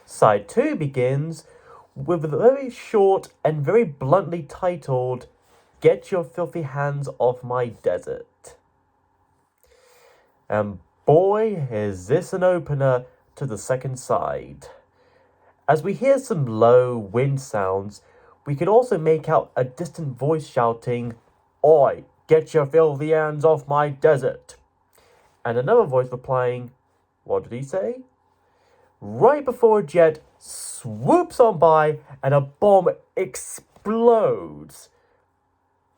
Side 2 begins with a very short and very bluntly titled, "Get Your Filthy Hands Off My Desert." And boy, is this an opener to the second side. As we hear some low wind sounds, we can also make out a distant voice shouting, "Oi, get your filthy hands off my desert." And another voice replying, "What did he say?" Right before a jet swoops on by and a bomb explodes.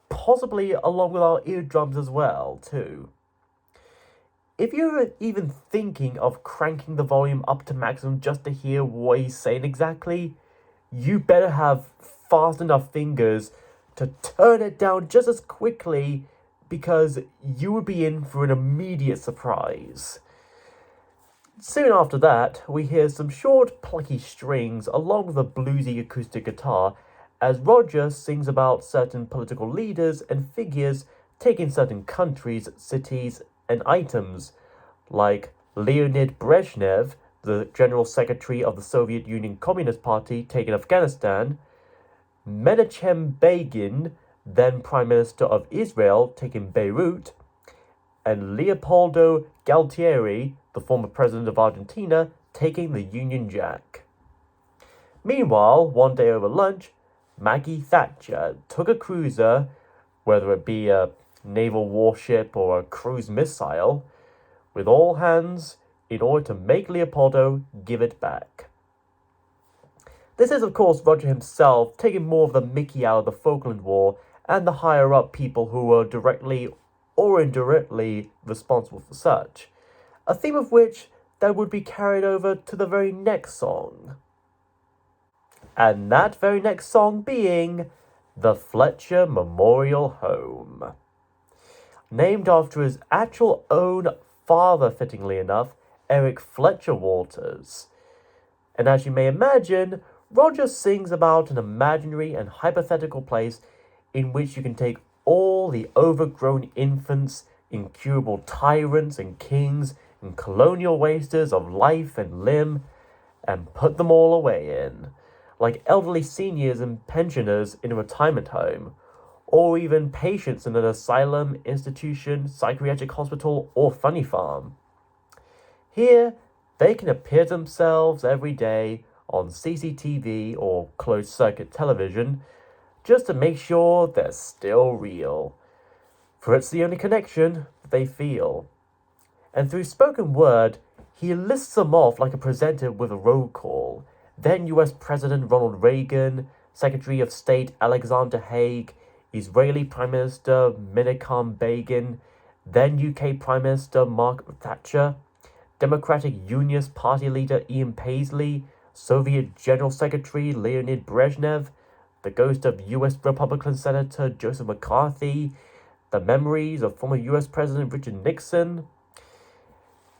Possibly along with our eardrums as well, too. If you're even thinking of cranking the volume up to maximum just to hear what he's saying exactly, you better have fast enough fingers to turn it down just as quickly, because you would be in for an immediate surprise. Soon after that, we hear some short, plucky strings along with a bluesy acoustic guitar as Roger sings about certain political leaders and figures taking certain countries, cities, and items, like Leonid Brezhnev, the General Secretary of the Soviet Union Communist Party, taking Afghanistan, Menachem Begin, then Prime Minister of Israel, taking Beirut, and Leopoldo Galtieri, the former president of Argentina, taking the Union Jack. Meanwhile, one day over lunch, Maggie Thatcher took a cruiser, whether it be a naval warship or a cruise missile, with all hands in order to make Leopoldo give it back. This is, of course, Roger himself taking more of the mickey out of the Falkland War and the higher-up people who were directly or indirectly responsible for such, a theme of which that would be carried over to the very next song. And that very next song being the Fletcher Memorial Home. Named after his actual own father, fittingly enough, Eric Fletcher Walters. And as you may imagine, Roger sings about an imaginary and hypothetical place in which you can take all the overgrown infants, incurable tyrants and kings, and colonial wasters of life and limb, and put them all away in, like elderly seniors and pensioners in a retirement home, or even patients in an asylum, institution, psychiatric hospital, or funny farm. Here, they can appear to themselves every day on CCTV or closed-circuit television, just to make sure they're still real, for it's the only connection they feel. And through spoken word, he lists them off like a presenter with a roll call. Then US President Ronald Reagan, Secretary of State Alexander Haig, Israeli Prime Minister Menachem Begin, then UK Prime Minister Margaret Thatcher, Democratic Unionist Party leader Ian Paisley, Soviet General Secretary Leonid Brezhnev, the ghost of US Republican Senator Joseph McCarthy, the memories of former US President Richard Nixon,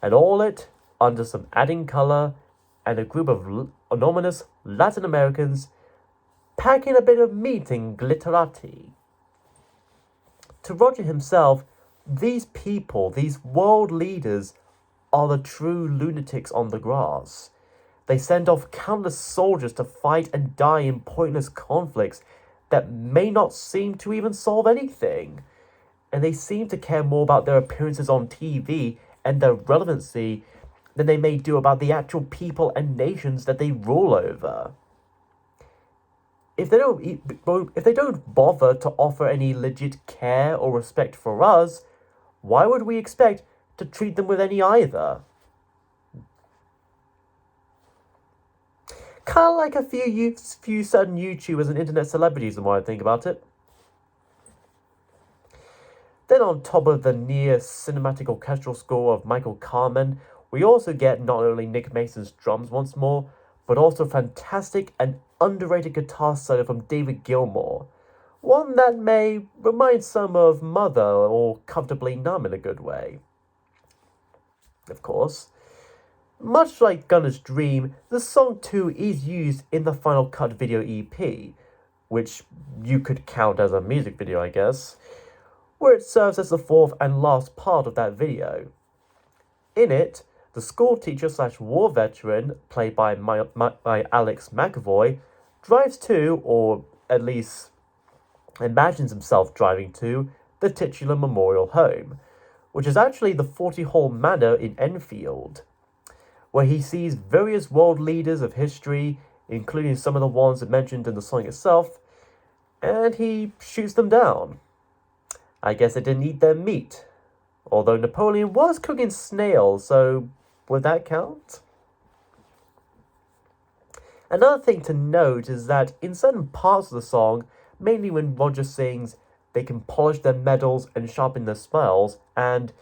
and all it under some adding color and a group of anonymous Latin Americans packing a bit of meat and glitterati. To Roger himself, these people, these world leaders, are the true lunatics on the grass. They send off countless soldiers to fight and die in pointless conflicts that may not seem to even solve anything. And they seem to care more about their appearances on TV and their relevancy than they may do about the actual people and nations that they rule over. If they don't bother to offer any legit care or respect for us, why would we expect to treat them with any either? Kind of like a few certain YouTubers and internet celebrities, the more I think about it. Then on top of the near cinematic orchestral score of Michael Kamen, we also get not only Nick Mason's drums once more, but also fantastic and underrated guitar solo from David Gilmour. One that may remind some of Mother or Comfortably Numb in a good way. Of course. Much like Gunner's Dream, the song too is used in the Final Cut video EP, which you could count as a music video, I guess, where it serves as the fourth and last part of that video. In it, The school teacher slash war veteran, played by Alex McAvoy, drives to, or at least imagines himself driving to, the titular memorial home, which is actually the 40 Hall Manor in Enfield, where he sees various world leaders of history, including some of the ones mentioned in the song itself, and he shoots them down. I guess it didn't eat their meat, although Napoleon was cooking snails, so would that count? Another thing to note is that in certain parts of the song, mainly when Roger sings, they can polish their medals and sharpen their spells, and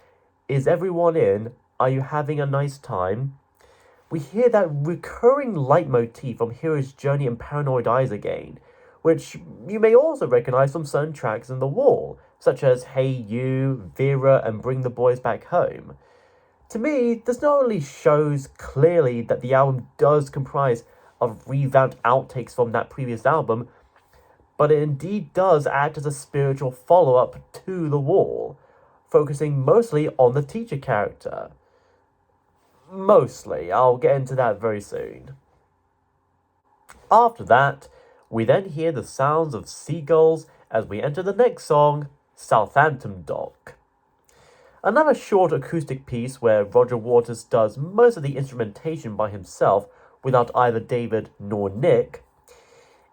is everyone in? Are you having a nice time? We hear that recurring leitmotif from Hero's Journey and Paranoid Eyes again, which you may also recognize from certain tracks in The Wall, such as Hey You, Vera, and Bring the Boys Back Home. To me, this not only shows clearly that the album does comprise of revamped outtakes from that previous album, but it indeed does act as a spiritual follow-up to The Wall, focusing mostly on the teacher character. Mostly, I'll get into that very soon. After that, we then hear the sounds of seagulls as we enter the next song, Southampton Dock. Another short acoustic piece where Roger Waters does most of the instrumentation by himself without either David nor Nick.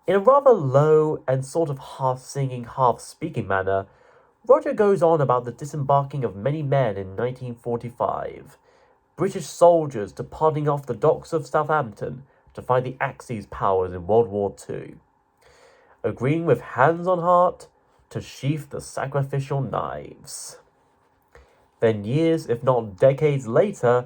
In a rather low and sort of half-singing, half-speaking manner, Roger goes on about the disembarking of many men in 1945, British soldiers departing off the docks of Southampton to fight the Axis powers in World War II, agreeing with hands on heart to sheath the sacrificial knives. Then years, if not decades later,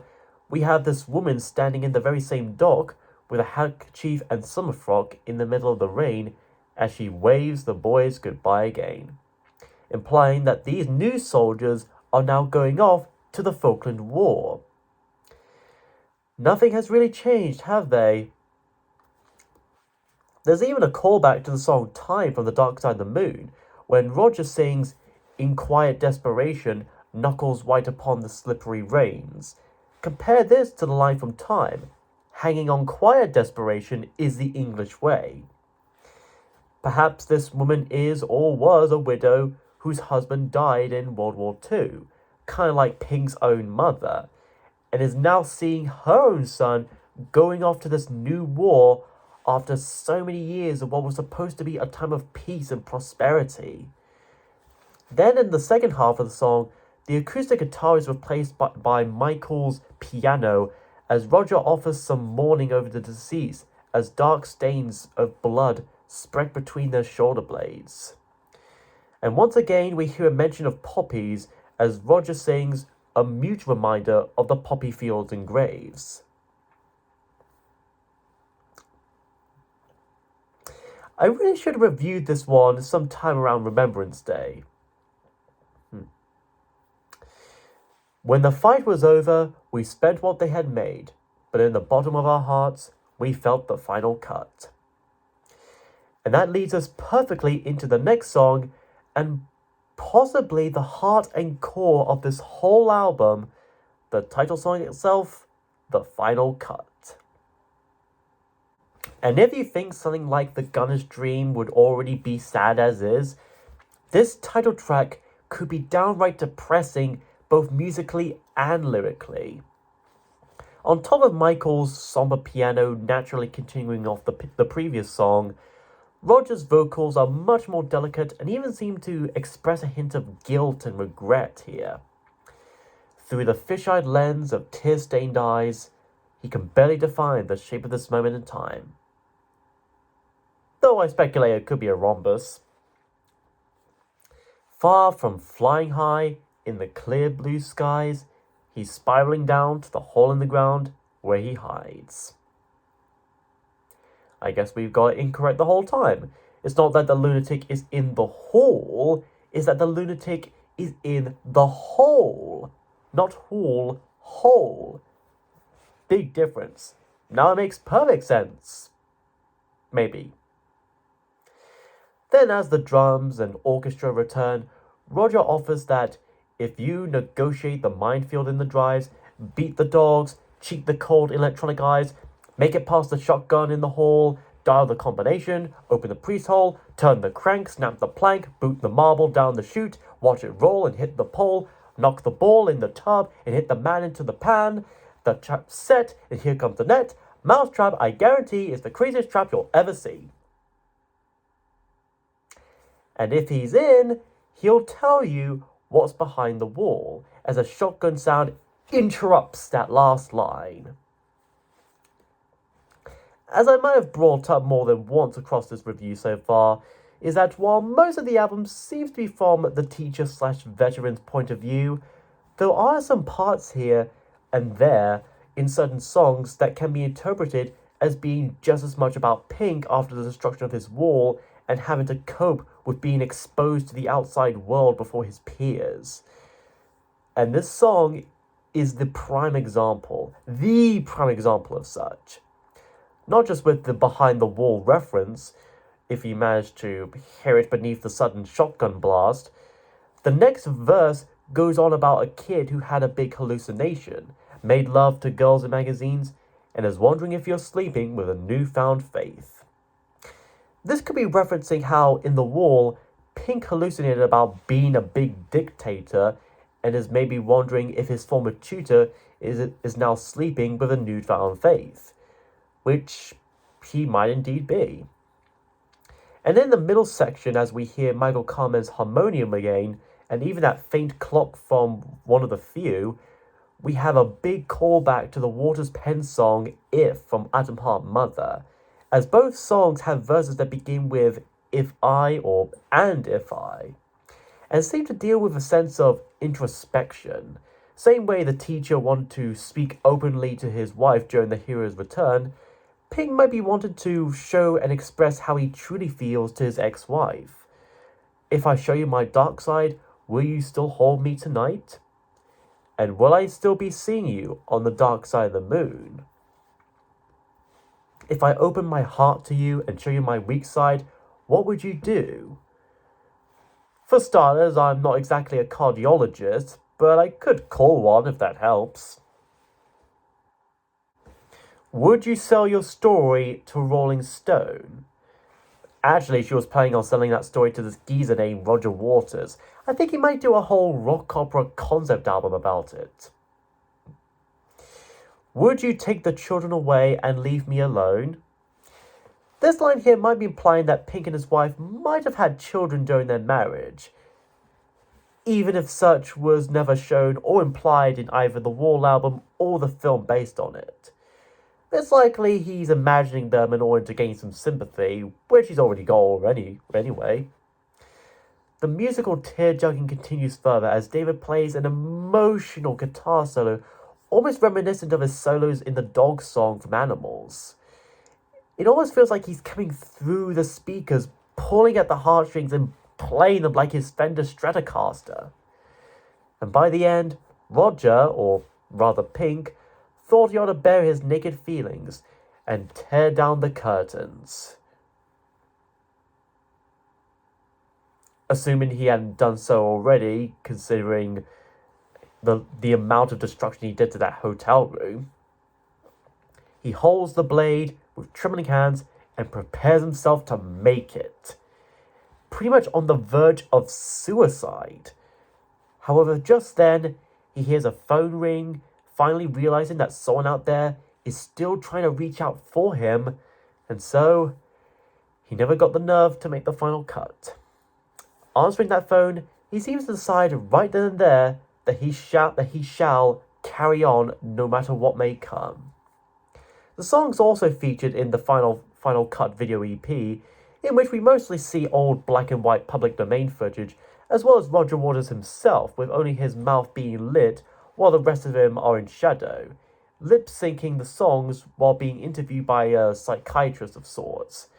we have this woman standing in the very same dock with a handkerchief and summer frock in the middle of the rain as she waves the boys goodbye again, implying that these new soldiers are now going off to the Falkland War. Nothing has really changed, have they? There's even a callback to the song Time from The Dark Side of the Moon, when Roger sings, "In quiet desperation, knuckles white upon the slippery reins." Compare this to the line from Time, "Hanging on quiet desperation is the English way." Perhaps this woman is or was a widow whose husband died in World War II, kind of like Pink's own mother, and is now seeing her own son going off to this new war after so many years of what was supposed to be a time of peace and prosperity. Then in the second half of the song, the acoustic guitar is replaced by Michael's piano as Roger offers some mourning over the deceased as dark stains of blood spread between their shoulder blades. And once again we hear a mention of poppies as Roger sings, a mute reminder of the poppy fields and graves. I really should have reviewed this one sometime around Remembrance Day. When the fight was over, we spent what they had made, but in the bottom of our hearts, we felt the final cut. And that leads us perfectly into the next song, and possibly the heart and core of this whole album, the title song itself, The Final Cut. And if you think something like The Gunner's Dream would already be sad as is, this title track could be downright depressing both musically and lyrically. On top of Michael's somber piano naturally continuing off the previous song, Roger's vocals are much more delicate and even seem to express a hint of guilt and regret here. Through the fish-eyed lens of tear-stained eyes, he can barely define the shape of this moment in time. Though I speculate it could be a rhombus. Far from flying high in the clear blue skies, he's spiraling down to the hole in the ground where he hides. I guess we've got it incorrect the whole time. It's not that the lunatic is in the hole, it's that the lunatic is in the hole. Not hall, hole. Big difference. Now it makes perfect sense. Maybe. Then as the drums and orchestra return, Roger offers that if you negotiate the minefield in the drives, beat the dogs, cheat the cold electronic eyes, make it past the shotgun in the hall, dial the combination, open the priest hole, turn the crank, snap the plank, boot the marble down the chute, watch it roll and hit the pole, knock the ball in the tub and hit the man into the pan. The trap set, and here comes the net. Mousetrap, I guarantee, is the craziest trap you'll ever see. And if he's in, he'll tell you what's behind the wall, as a shotgun sound interrupts that last line. As I might have brought up more than once across this review so far, is that while most of the album seems to be from the teacher/veteran's point of view, there are some parts here and there in certain songs that can be interpreted as being just as much about Pink after the destruction of his wall and having to cope with being exposed to the outside world before his peers. And this song is the prime example of such. Not just with the behind the wall reference, if you manage to hear it beneath the sudden shotgun blast. The next verse goes on about a kid who had a big hallucination, made love to girls in magazines, and is wondering if you're sleeping with a newfound faith. This could be referencing how in The Wall, Pink hallucinated about being a big dictator and is maybe wondering if his former tutor is now sleeping with a newfound faith, which he might indeed be. And in the middle section, as we hear Michael Kamen's harmonium again, and even that faint clock from One of the Few, we have a big callback to the Waters Pen song If from Atom Heart Mother, as both songs have verses that begin with if I or and if I, and seem to deal with a sense of introspection. Same way the teacher wanted to speak openly to his wife during the hero's return, Pink might be wanted to show and express how he truly feels to his ex-wife. If I show you my dark side, will you still hold me tonight? And will I still be seeing you on the dark side of the moon? If I open my heart to you and show you my weak side, what would you do? For starters, I'm not exactly a cardiologist, but I could call one if that helps. Would you sell your story to Rolling Stone? Actually, she was planning on selling that story to this geezer named Roger Waters. I think he might do a whole rock opera concept album about it. Would you take the children away and leave me alone? This line here might be implying that Pink and his wife might have had children during their marriage, even if such was never shown or implied in either the Wall album or the film based on it. It's likely he's imagining them in order to gain some sympathy, which he's already got anyway. The musical tear-jerking continues further as David plays an emotional guitar solo, almost reminiscent of his solos in the dog song from Animals. It almost feels like he's coming through the speakers, pulling at the heartstrings and playing them like his Fender Stratocaster. And by the end, Roger, or rather Pink, thought he ought to bear his naked feelings and tear down the curtains. Assuming he hadn't done so already, considering the amount of destruction he did to that hotel room, he holds the blade with trembling hands and prepares himself to make it, pretty much on the verge of suicide. However, just then, he hears a phone ring, finally realizing that someone out there is still trying to reach out for him, and so he never got the nerve to make the final cut. Answering that phone, he seems to decide right then and there that he shall carry on no matter what may come. The song's also featured in the final cut video EP, in which we mostly see old black and white public domain footage, as well as Roger Waters himself, with only his mouth being lit while the rest of him are in shadow, lip-syncing the songs while being interviewed by a psychiatrist of sorts.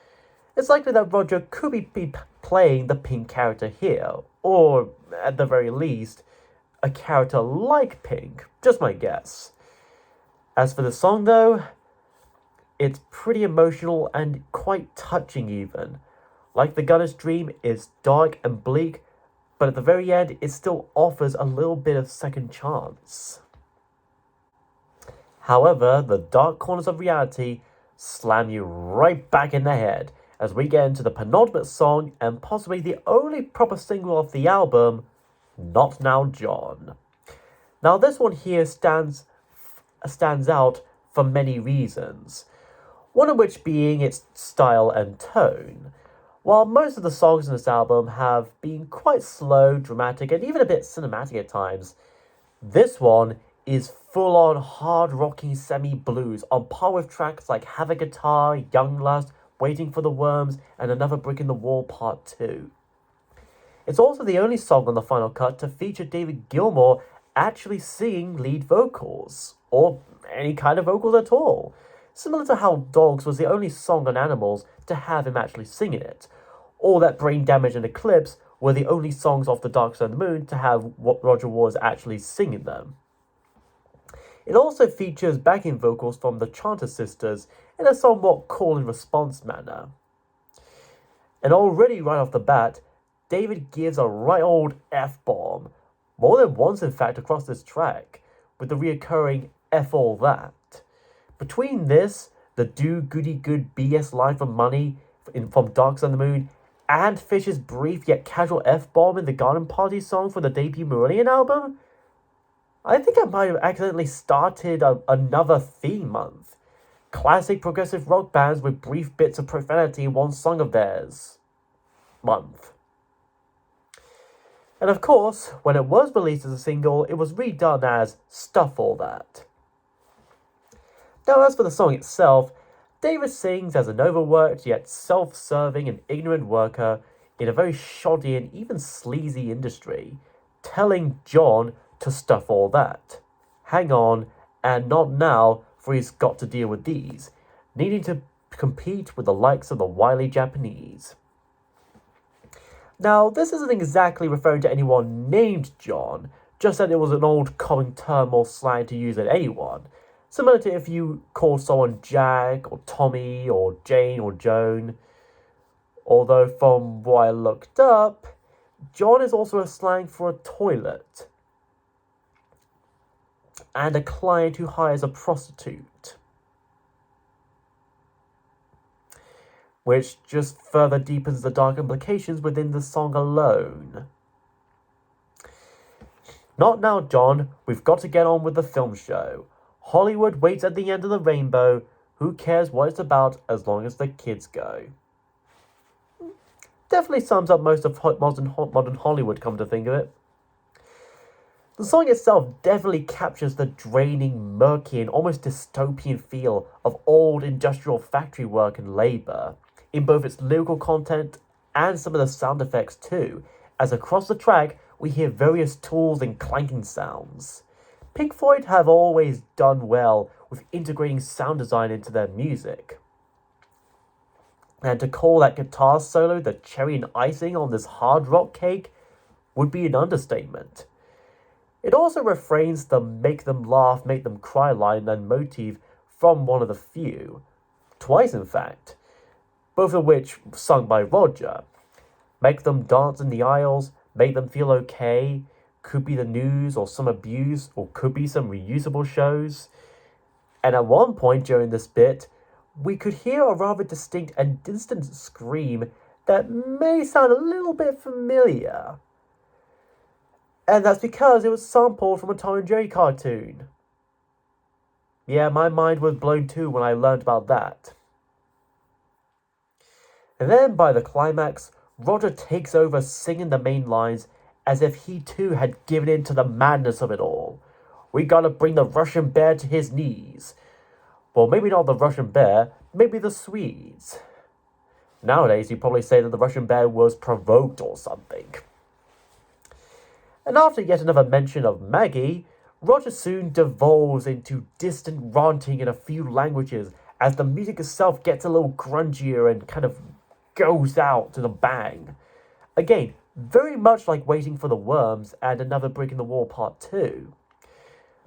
It's likely that Roger could be playing the Pink character here, or, at the very least, a character like Pink, just my guess. As for the song though, it's pretty emotional and quite touching even. Like the Gunner's Dream, it's dark and bleak, but at the very end, it still offers a little bit of second chance. However, the dark corners of reality slam you right back in the head as we get into the penultimate song and possibly the only proper single of the album, Not Now John. Now this one here stands out for many reasons, one of which being its style and tone. While most of the songs in this album have been quite slow, dramatic, and even a bit cinematic at times, this one is full-on hard-rocking semi-blues on par with tracks like Have a Guitar, Young Lust, Waiting for the Worms, and Another Brick in the Wall Part 2. It's also the only song on the final cut to feature David Gilmour actually singing lead vocals, or any kind of vocals at all. Similar to how Dogs was the only song on Animals to have him actually sing in it, or that Brain Damage and Eclipse were the only songs off The Dark Side of the Moon to have Roger Waters actually singing them. It also features backing vocals from the Chanter Sisters in a somewhat call-and-response manner. And already right off the bat, David gives a right old F-bomb, more than once in fact across this track, with the reoccurring F all that. Between this, the Do Goody Good BS line from Money from Dark Side of the Moon, and Fish's brief yet casual F-bomb in the Garden Party song for the debut Marillion album, I think I might have accidentally started another theme month. Classic progressive rock bands with brief bits of profanity in one song of theirs. Month. And of course, when it was released as a single, it was redone as Stuff All That. Now, as for the song itself, David sings as an overworked yet self-serving and ignorant worker in a very shoddy and even sleazy industry, telling John to stuff all that. Hang on, and not now, for he's got to deal with these, needing to compete with the likes of the wily Japanese. Now, this isn't exactly referring to anyone named John, just that it was an old common term or slang to use at anyone. Similar to if you call someone Jack, or Tommy, or Jane, or Joan. Although from what I looked up, John is also a slang for a toilet. And a client who hires a prostitute. Which just further deepens the dark implications within the song alone. Not now, John. We've got to get on with the film show. Hollywood waits at the end of the rainbow. Who cares what it's about as long as the kids go? Definitely sums up most of modern Hollywood, come to think of it. The song itself definitely captures the draining, murky, and almost dystopian feel of old industrial factory work and labour, in both its lyrical content and some of the sound effects too, as across the track we hear various tools and clanking sounds. Pink Floyd have always done well with integrating sound design into their music. And to call that guitar solo the cherry and icing on this hard rock cake would be an understatement. It also refrains the make them laugh, make them cry line and motif from one of the few, twice in fact, both of which sung by Roger. Make them dance in the aisles, make them feel okay, could be the news or some abuse, or could be some reusable shows. And at one point during this bit, we could hear a rather distinct and distant scream that may sound a little bit familiar. And that's because it was sampled from a Tom and Jerry cartoon. Yeah, my mind was blown too when I learned about that. And then by the climax, Roger takes over singing the main lines as if he too had given in to the madness of it all. We gotta bring the Russian bear to his knees. Well, maybe not the Russian bear, maybe the Swedes. Nowadays, you'd probably say that the Russian bear was provoked or something. And after yet another mention of Maggie, Roger soon devolves into distant ranting in a few languages as the music itself gets a little grungier and kind of goes out in a bang. Again, very much like Waiting for the Worms and Another Brick in the Wall Part 2.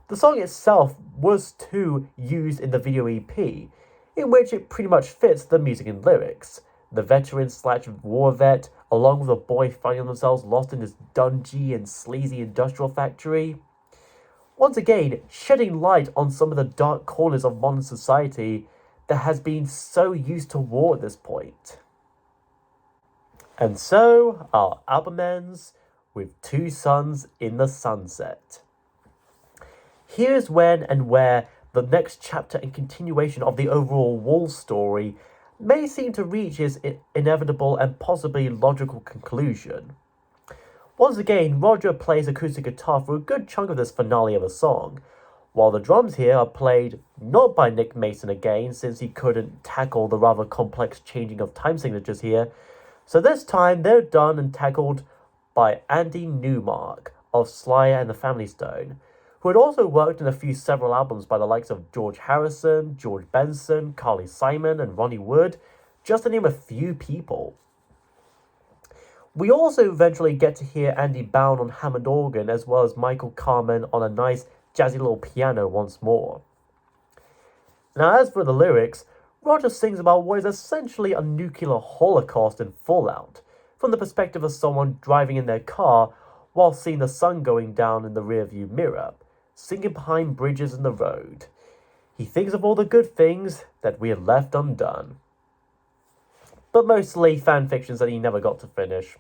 The song itself was too used in the video EP, in which it pretty much fits the music and lyrics. The veteran/war vet, along with a boy finding themselves lost in this dungy and sleazy industrial factory. once again shedding light on some of the dark corners of modern society that has been so used to war at this point. And so our album ends with Two Suns in the Sunset. Here's when and where the next chapter and continuation of the overall Wall story may seem to reach its inevitable and possibly logical conclusion. Once again, Roger plays acoustic guitar for a good chunk of this finale of a song, while the drums here are played not by Nick Mason again, since he couldn't tackle the rather complex changing of time signatures here, so this time they're done and tackled by Andy Newmark of Sly and the Family Stone, who had also worked in several albums by the likes of George Harrison, George Benson, Carly Simon, and Ronnie Wood, just to name a few people. We also eventually get to hear Andy Bown on Hammond organ, as well as Michael Carmen on a nice jazzy little piano once more. Now, as for the lyrics, Roger sings about what is essentially a nuclear holocaust and fallout, from the perspective of someone driving in their car while seeing the sun going down in the rearview mirror, sinking behind bridges in the road. He thinks of all the good things that we had left undone. But mostly fan fictions that he never got to finish.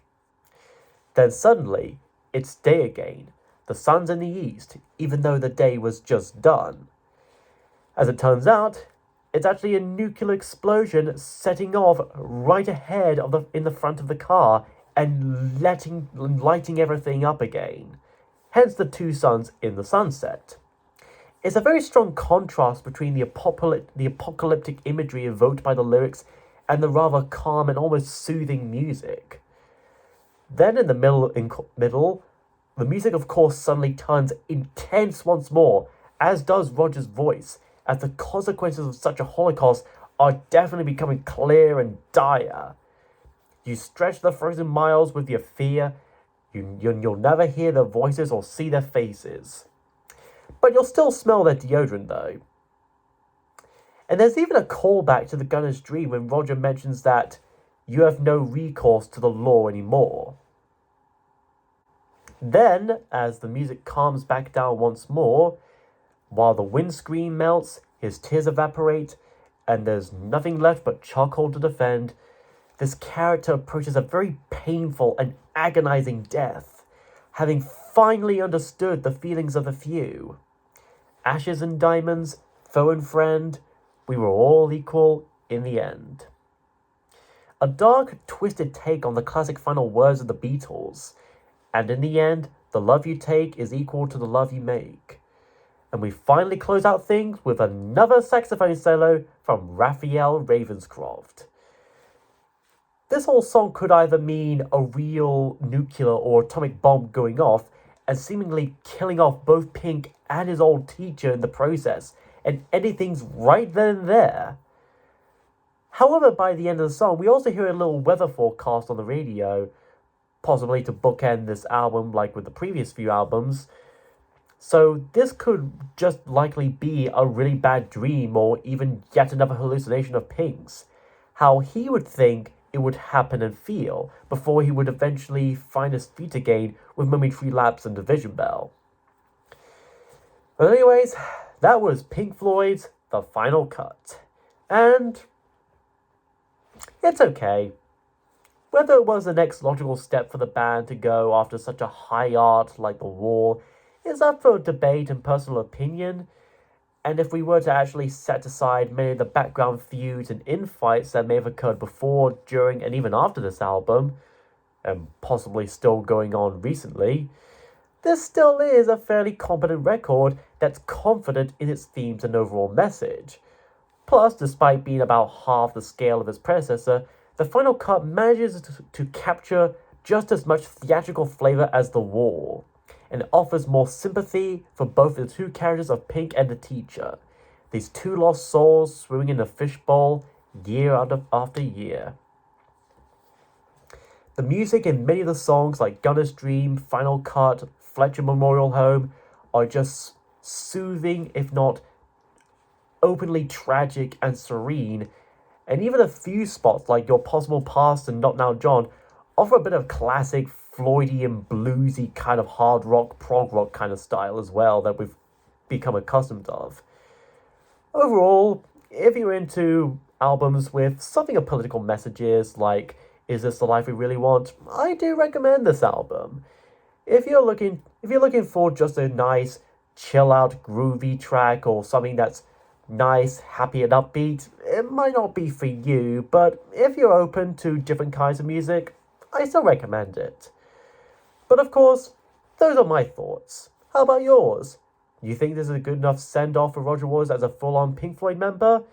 Then suddenly, it's day again. The sun's in the east, even though the day was just done. As it turns out, it's actually a nuclear explosion setting off right ahead in the front of the car and lighting everything up again. Hence the two suns in the sunset. It's a very strong contrast between the apocalyptic imagery evoked by the lyrics and the rather calm and almost soothing music. Then in the middle, the music of course suddenly turns intense once more, as does Roger's voice, as the consequences of such a holocaust are definitely becoming clear and dire. You stretch the frozen miles with your fear, you'll never hear their voices or see their faces. But you'll still smell their deodorant though. And there's even a callback to the Gunner's Dream when Roger mentions that you have no recourse to the law anymore. Then, as the music calms back down once more, while the windscreen melts, his tears evaporate, and there's nothing left but charcoal to defend, this character approaches a very painful and agonizing death, having finally understood the feelings of the few. Ashes and diamonds, foe and friend, we were all equal in the end. A dark, twisted take on the classic final words of the Beatles. And in the end, the love you take is equal to the love you make. And we finally close out things with another saxophone solo from Raphael Ravenscroft. This whole song could either mean a real nuclear or atomic bomb going off and seemingly killing off both Pink and his old teacher in the process, and ending things right then and there. However, by the end of the song, we also hear a little weather forecast on the radio, possibly to bookend this album like with the previous few albums. So this could just likely be a really bad dream or even yet another hallucination of Pink's. How he would think it would happen and feel before he would eventually find his feet again with Momentary Lapse and Division Bell. But anyways, that was Pink Floyd's The Final Cut. And it's okay. Whether it was the next logical step for the band to go after such a high art like The Wall is up for debate and personal opinion, and if we were to actually set aside many of the background feuds and infights that may have occurred before, during, and even after this album, and possibly still going on recently, this still is a fairly competent record that's confident in its themes and overall message. Plus, despite being about half the scale of its predecessor, the Final Cut manages to capture just as much theatrical flavor as The Wall, and offers more sympathy for both the two characters of Pink and the teacher, these two lost souls swimming in a fishbowl year after year. The music in many of the songs like Gunner's Dream, Final Cut, Fletcher Memorial Home are just soothing, if not openly tragic and serene, and even a few spots like Your Possible Past and Not Now John offer a bit of classic Floydian bluesy kind of hard rock, prog rock kind of style as well that we've become accustomed of. Overall, if you're into albums with something of political messages like Is This the Life We Really Want, I do recommend this album. If you're looking for just a nice, chill out, groovy track or something that's nice, happy and upbeat, it might not be for you, but if you're open to different kinds of music, I still recommend it. But of course, those are my thoughts. How about yours? You think this is a good enough send-off for Roger Waters as a full-on Pink Floyd member?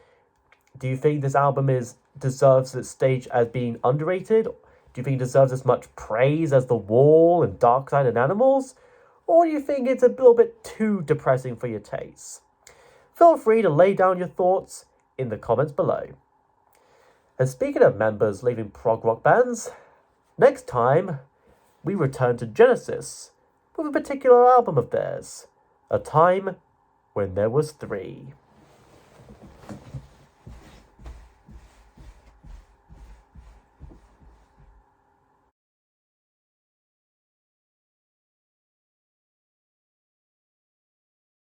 Do you think this album deserves its stage as being underrated? Do you think it deserves as much praise as The Wall and Dark Side and Animals? Or do you think it's a little bit too depressing for your taste? Feel free to lay down your thoughts in the comments below. And speaking of members leaving prog rock bands, next time we return to Genesis with a particular album of theirs, A Time When There Was Three.